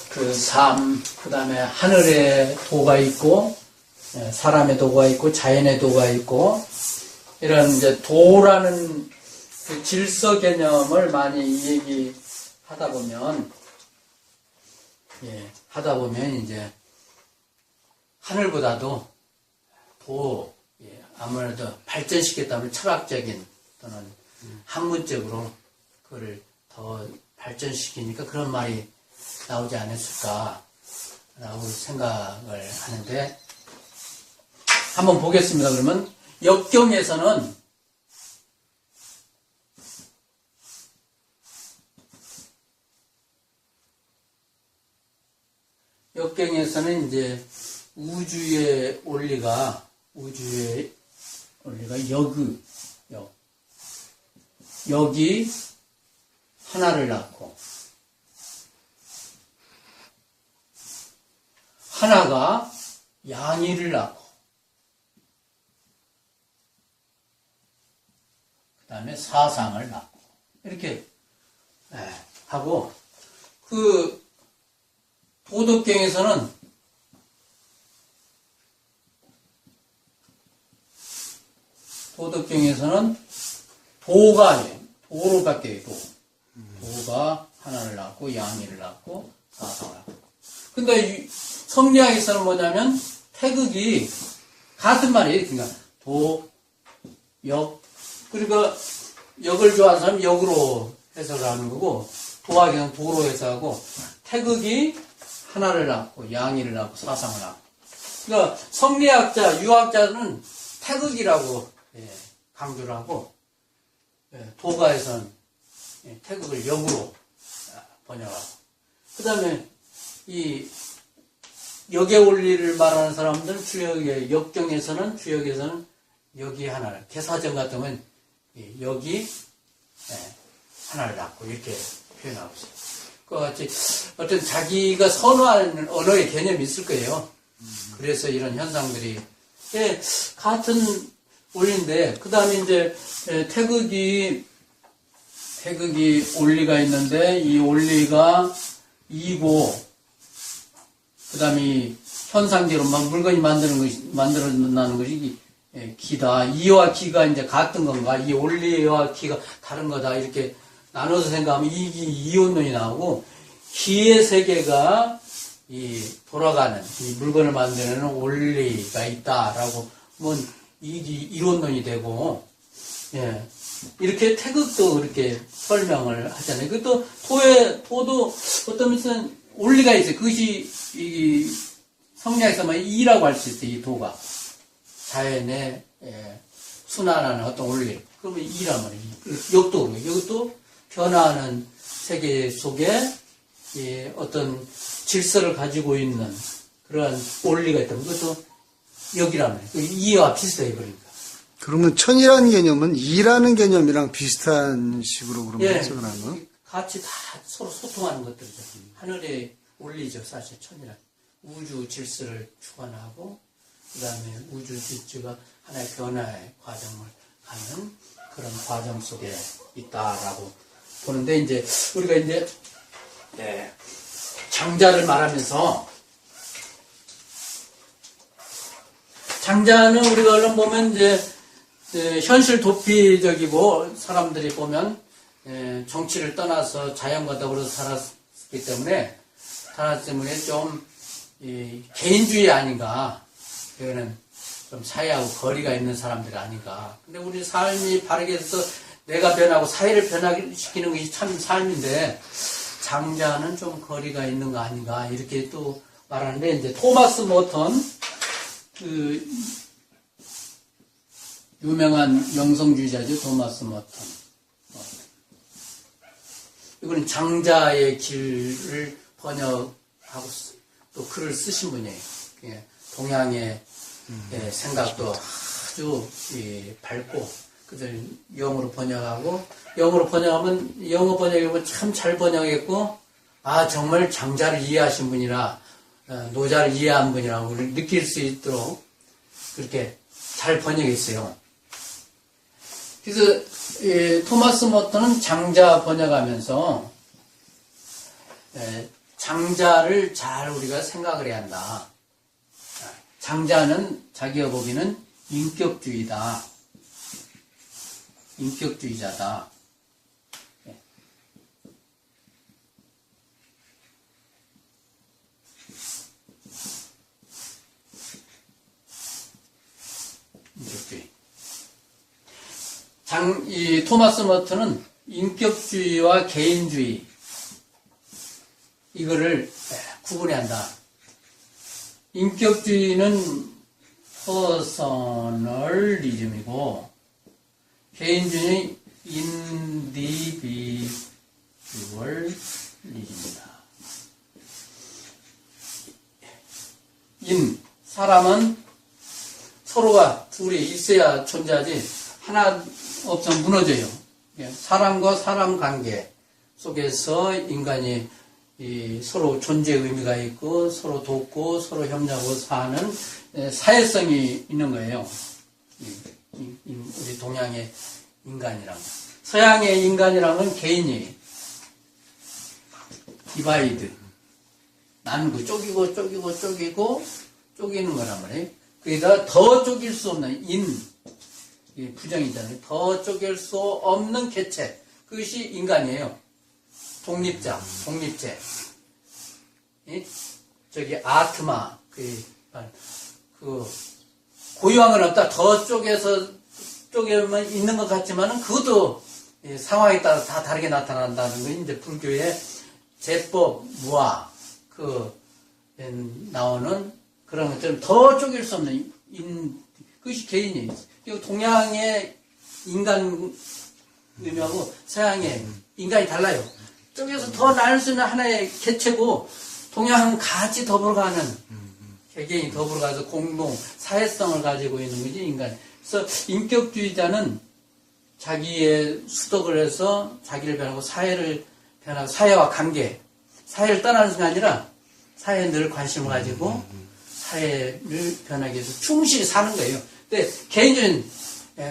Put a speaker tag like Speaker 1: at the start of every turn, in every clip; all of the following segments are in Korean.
Speaker 1: 그 삶, 그 다음에 하늘의 도가 있고, 사람의 도가 있고, 자연의 도가 있고, 이런 이제 도라는 그 질서 개념을 많이 얘기하다 보면, 이제, 하늘보다도 도, 아무래도 발전시켰다면 철학적인 또는 학문적으로 그걸 더 발전시키니까 그런 말이 나오지 않았을까라고 생각을 하는데, 한번 보겠습니다. 그러면 역경에서는 이제 우주의 원리가 여기 하나를 낳고 하나가 양이를 낳고 그 다음에 사상을 낳고 이렇게 하고, 그 도덕경에서는 도로 바뀌어요. 도가 하나를 낳고 양이를 낳고 사상을 낳고. 근데 성리학에서는 뭐냐면 태극이 같은 말이에요. 그러니까 도, 역, 그러니까 역을 좋아하는 사람은 역으로 해석을 하는 거고, 도학에서는 도로 해석하고, 태극이 하나를 낳고 양이를 낳고 사상을 낳고. 그러니까 성리학자, 유학자는 태극이라고 강조를 하고, 도가에서는 태극을 역으로 번역하고, 그 다음에 이 역의 원리를 말하는 사람들은 주역의 역경에서는 역이 하나를, 개사전 같으면 역이 하나를 낳고 이렇게 표현하고 있어요. 그 같이 어떤 자기가 선호하는 언어의 개념이 있을 거예요. 그래서 이런 현상들이 같은 원리인데, 그 다음에 이제 태극이 원리가 있는데, 이 원리가 이고, 그 다음에 현상대로 물건이 만들어나는 것이 기다. 이와 기가 이제 같은 건가, 이 원리와 기가 다른 거다, 이렇게 나눠서 생각하면 이혼론이 나오고, 기의 세계가 돌아가는, 이 물건을 만드는 원리가 있다라고 하면 이론론이 되고, 이렇게 태극도 그렇게 설명을 하잖아요. 그것도 도도 어떤 면에서는 원리가 있어요. 그것이 성리학에서 이라고 할 수 있어요. 이 도가 자연의 순환하는 어떤 원리. 그러면 이란 말이에요. 역도 그래요. 이것도 변화하는 세계 속에 어떤 질서를 가지고 있는 그러한 원리가 있다면 그것도 역이란 말이에요. 이와 비슷해요. 그러니까.
Speaker 2: 그러면 천이라는 개념은 이라는 개념이랑 비슷한 식으로 그러면 해석을 하는 거?
Speaker 1: 같이 다 서로 소통하는 것들이죠. 하늘의 원리죠. 사실 천이란. 우주 질서를 주관하고, 그 다음에 우주 질서가 하나의 변화의 과정을 가는 그런 과정 속에 있다라고 보는데, 이제 우리가 이제 장자를 말하면서, 장자는 우리가 얼른 보면 이제 현실 도피적이고, 사람들이 보면 정치를 떠나서 자연과 더불어서 살았기 때문에 좀 개인주의 아닌가, 그거는 좀 사회하고 거리가 있는 사람들이 아닌가. 근데 우리 삶이 바르게 해서 내가 변하고 사회를 변화시키는 것이 참 삶인데, 장자는 좀 거리가 있는 거 아닌가, 이렇게 또 말하는데, 이제 토마스 모턴, 그 유명한 영성주의자죠. 토마스 모턴. 이거는 장자의 길을 번역하고 또 글을 쓰신 분이에요. 동양의 생각도 아주 밝고, 그들 영어로 번역하고, 영어 번역하면 참 잘 번역했고, 정말 장자를 이해하신 분이라, 노자를 이해한 분이라고 느낄 수 있도록 그렇게 잘 번역했어요. 그래서 토마스 모턴은 장자 번역하면서 장자를 잘 우리가 생각을 해야 한다. 장자는 자기가 보기에는 인격주의다. 인격주의자다. 인격주의. 이 토마스 머튼은 인격주의와 개인주의 이거를 구분해야 한다. 인격주의는 퍼서널리즘이고 개인주의는 인디비듀얼리즘이다. 사람은 서로가 둘이 있어야 존재하지 하나 없으면 무너져요. 사람과 사람 관계 속에서 인간이 서로 존재 의미가 있고 서로 돕고 서로 협력하고 사는 사회성이 있는 거예요. 우리 동양의 인간이란 거. 서양의 인간이란 건 개인이 디바이드 나누고 쪼개고 쪼개는 거란 말이에요. 거기다 더 쪼갤 수 없는 부정이잖아요. 더 쪼갤 수 없는 개체. 그것이 인간이에요. 독립체. 저기 아트마, 고유한 건 없다. 더 쪼개면 있는 것 같지만은 그것도 상황에 따라 다 다르게 나타난다는 거 이제 불교의 제법, 무아, 나오는 그런 것처럼 더 쪼갤 수 없는 그것이 개인이에요. 그리고 동양의 인간 의미하고 서양의 인간이 달라요. 쪼개서 더 나눌 수 있는 하나의 개체고 동양은 같이 더불어가는 개개인이 더불어가서 공동 사회성을 가지고 있는 거지 인간. 그래서 인격주의자는 자기의 수덕을 해서 자기를 변하고 사회를 변하고 사회와 관계 사회를 떠나는 것이 아니라 사회에 늘 관심을 가지고 사회를 변하기 위해서 충실히 사는 거예요. 근데 개인주의는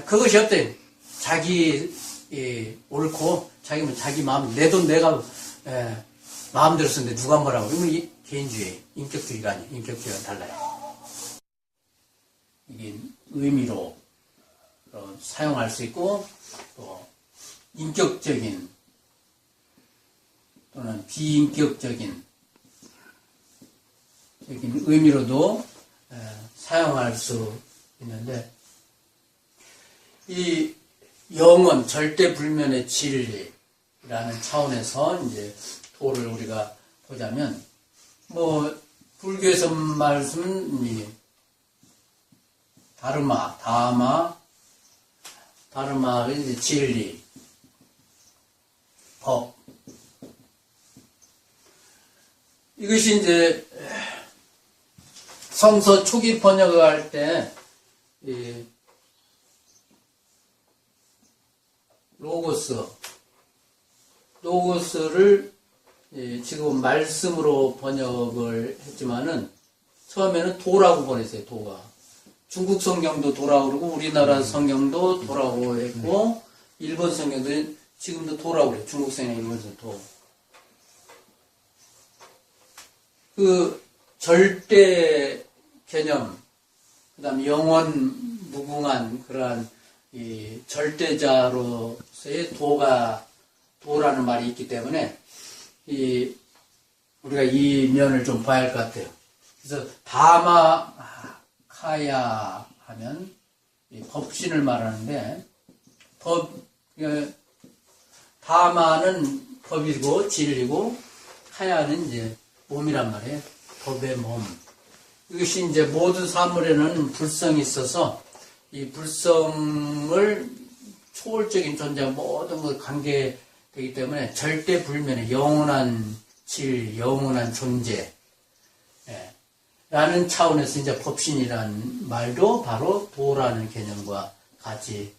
Speaker 1: 그것이 없대요. 자기 옳고 자기 마음 내 돈 내가 마음대로 쓰는데 누가 뭐라고 이건 이 개인주의 인격주의가 아니에요. 인격주의가 달라요. 이게 의미로 사용할 수 있고 또 인격적인 또는 비인격적인 의미로도 사용할 수 있는데 이 영원 절대불면의 진리라는 차원에서 이제 도를 우리가 보자면 불교에서 말씀은 다르마의 이제 진리, 법 이것이 이제 성서 초기 번역을 할 때 로고스를 지금 말씀으로 번역을 했지만은 처음에는 도라고 보냈어요. 도가 중국 성경도 도라고 그러고 우리나라 성경도 도라고 했고 일본 성경도 지금도 도라고 그래요. 중국 성경, 일본 성경 도. 그 절대 개념, 그 다음에 영원 무궁한 그러한 이 절대자로서의 도라는 말이 있기 때문에 우리가 이 면을 좀 봐야 할 것 같아요. 그래서 다마카야 하면 법신을 말하는데 다마는 법이고 진리고 카야는 이제 몸이란 말이에요. 법의 몸. 이것이 이제 모든 사물에는 불성이 있어서 이 불성을 초월적인 존재 모든 것 관계되기 때문에 절대 불면의 영원한 질, 영원한 존재 라는 차원에서 이제 법신이라는 말도 바로 도라는 개념과 같이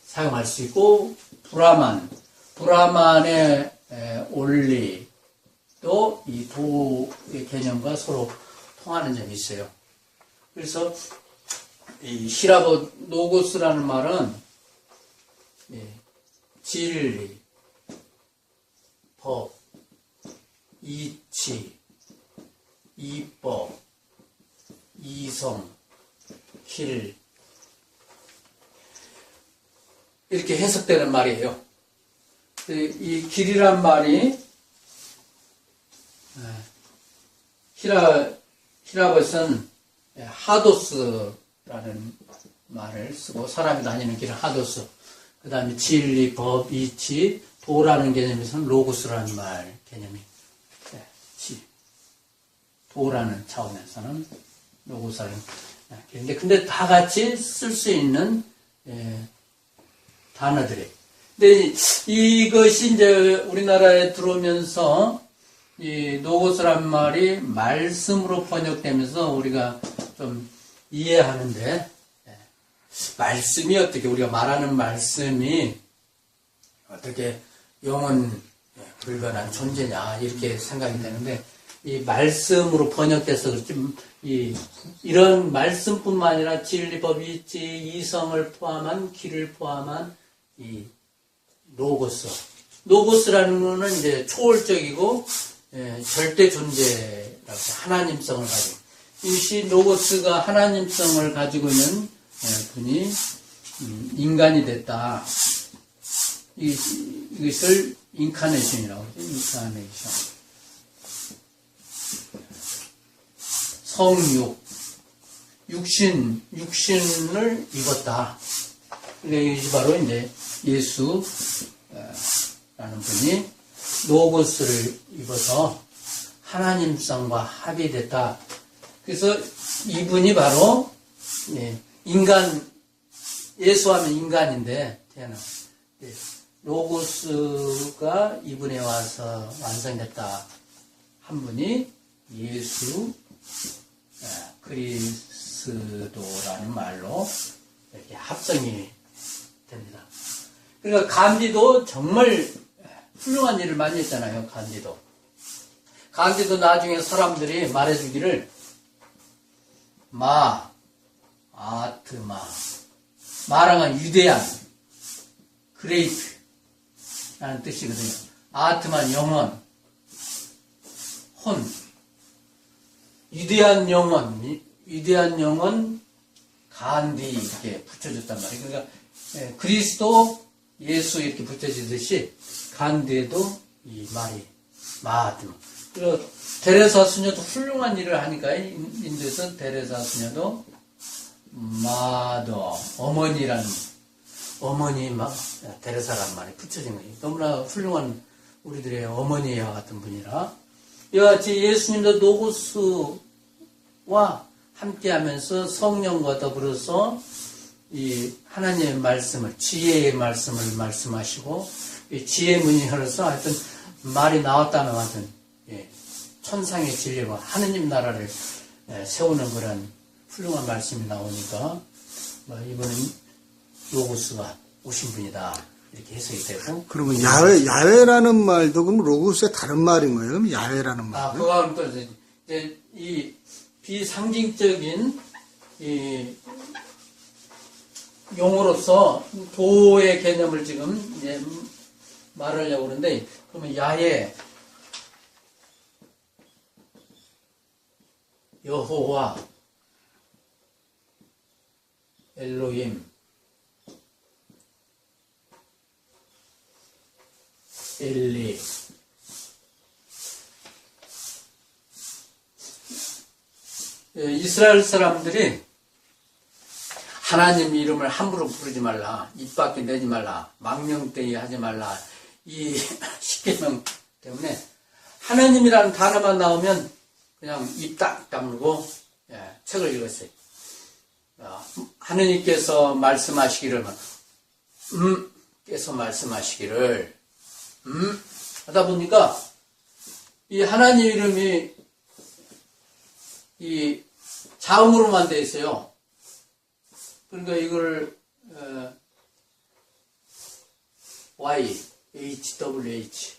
Speaker 1: 사용할 수 있고 브라만의 원리 또 이 도의 개념과 서로 통하는 점이 있어요. 그래서 이 히라보 노고스라는 말은 진리, 법, 이치, 이법, 이성, 길 이렇게 해석되는 말이에요. 이 길이란 말이 히라봇은 하도스라는 말을 쓰고 사람이 다니는 길은 하도스, 그 다음에 진리, 법, 이치, 도라는 개념에서는 로고스라는 말 개념이 도라는 차원에서는 로고스라는 개념인데 근데 다 같이 쓸 수 있는 단어들이. 근데 이것이 이제 우리나라에 들어오면서 이 노고스란 말이 말씀으로 번역되면서 우리가 좀 이해하는데 말씀이 어떻게 우리가 말하는 말씀이 어떻게 영원 불변한 존재냐 이렇게 생각이 되는데 이 말씀으로 번역돼서 그렇지 이런 말씀뿐만 아니라 진리, 법, 이치, 이성을 포함한 길을 포함한 이 로고스라는 거는 이제 초월적이고 절대 존재라고 하나님성을 가지고 이것이 로고스가 하나님성을 가지고 있는 분이 인간이 됐다. 이것을 인카네이션이라고 하죠. 인카네이션. 성육, 육신을 입었다. 이것이 바로 이제 예수라는 분이 로고스를 입어서 하나님성과 합의됐다. 그래서 이분이 바로 인간, 예수하면 인간인데 태어나 로고스가 이분에 와서 완성됐다. 한 분이 예수 그리스도라는 말로 이렇게 합성이 됩니다. 그러니까 간디도 정말 훌륭한 일을 많이 했잖아요. 간디도 나중에 사람들이 말해주기를 아트마 마랑은 위대한 그레이트라는 뜻이거든요. 아트만 영혼, 혼 위대한 영혼 간디 이렇게 붙여줬단 말이에요. 그러니까 그리스도 예수 이렇게 붙여지듯이 간디에도 이 말이 마하트마. 그리고 데레사 수녀도 훌륭한 일을 하니까 인도에서 데레사 수녀도 마도 어머니 막 데레사란 말이 붙여진 거예요. 너무나 훌륭한 우리들의 어머니와 같은 분이라 이와 같이 예수님도 노고스와 함께하면서 성령과 더불어서 이 하나님의 말씀을 지혜의 말씀을 말씀하시고 이 지혜의 문이 열어서 하여튼 말이 나왔다는 하여튼 천상의 진리와 하느님 나라를 세우는 그런 훌륭한 말씀이 나오니까 이분은 로고스가 오신 분이다 이렇게 해석이 되고.
Speaker 2: 그러면 야훼라는 말도 그럼 로고스의 다른 말인 거예요? 그럼 야훼라는 말?
Speaker 1: 그거는 또 이제 이 비상징적인 이 용어로서 도의 개념을 지금 이제 말하려고 그러는데 그러면 야훼 여호와 엘로힘 엘리 이스라엘 사람들이 하나님 이름을 함부로 부르지 말라, 입 밖에 내지 말라, 망령되이 하지 말라 이 십계명 때문에 하나님이라는 단어만 나오면 그냥 입 딱 다물고 책을 읽었어요. 하느님께서 말씀하시기를 께서 말씀하시기를 하다 보니까 이 하나님 이름이 이 자음으로만 되어 있어요. 그러니까 이걸 YHWH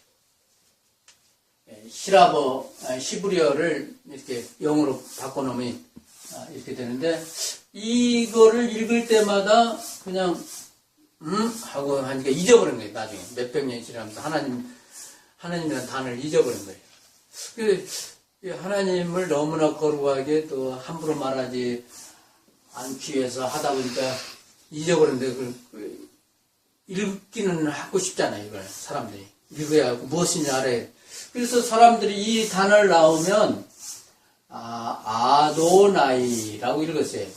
Speaker 1: 히브리어를 이렇게 영어로 바꿔놓으면 이렇게 되는데 이거를 읽을 때마다 그냥 하고 하니까 잊어버린 거예요. 나중에 몇백 년이 지나면서 하나님이라는 단어를 잊어버린 거예요. 하나님을 너무나 거룩하게 또 함부로 말하지 않기 위해서 하다 보니까 잊어버렸는데, 읽기는 하고 싶잖아요, 이걸. 사람들이. 읽어야 하고, 무엇인지 알아야 돼. 그래서 사람들이 이 단어를 나오면, 아도나이라고 읽었어요.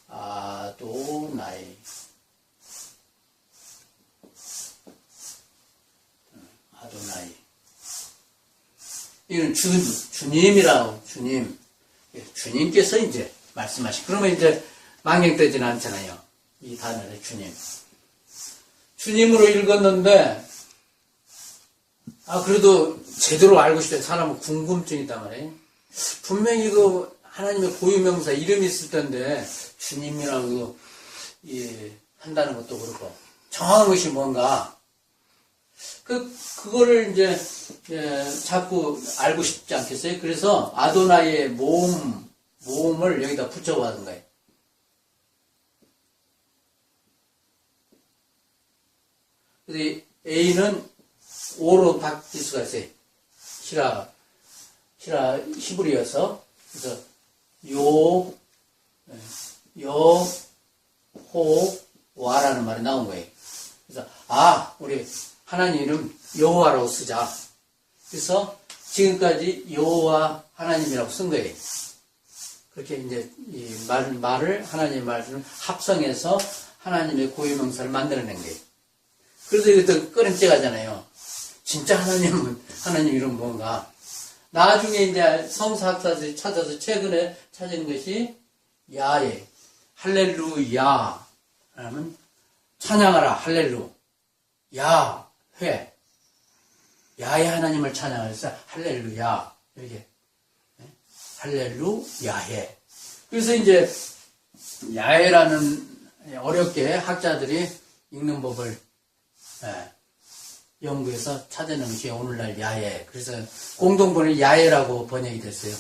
Speaker 1: 아도나이. 아도나이. 이건 주님이라고, 주님. 주님께서 이제 말씀하시. 그러면 이제 망령되지는 않잖아요. 이 단어를 주님. 주님으로 읽었는데, 그래도 제대로 알고 싶다. 사람은 궁금증이 있단 말이에요. 분명히 하나님의 고유명사 이름이 있을 텐데, 주님이라고, 한다는 것도 그렇고, 정확한 것이 뭔가, 그거를 이제, 자꾸 알고 싶지 않겠어요? 그래서 아도나이의 모음을 여기다 붙여받은 거예요. 그래서 A는 O로 바뀔 수가 있어요. 히브리어서. 그래서 여호와라는 말이 나온 거예요. 그래서 우리 하나님 이름 여호와라고 쓰자. 그래서 지금까지 여호와 하나님이라고 쓴 거예요. 그렇게 이제 이 말을 하나님의 말씀을 합성해서 하나님의 고유명사를 만들어낸 거예요. 그래서 이것도 꺼림째 가잖아요. 진짜 하나님 이름 뭔가. 나중에 이제 성사학자들이 찾아서 최근에 찾은 것이 야에 할렐루야 라면 찬양하라 할렐루 야회 야의 하나님을 찬양해서 할렐루야 이렇게 할렐루야해. 그래서 이제 야해라는 어렵게 학자들이 읽는 법을 연구해서 찾아낸 것이 오늘날 야해. 그래서 공동번역이 야해라고 번역이 됐어요.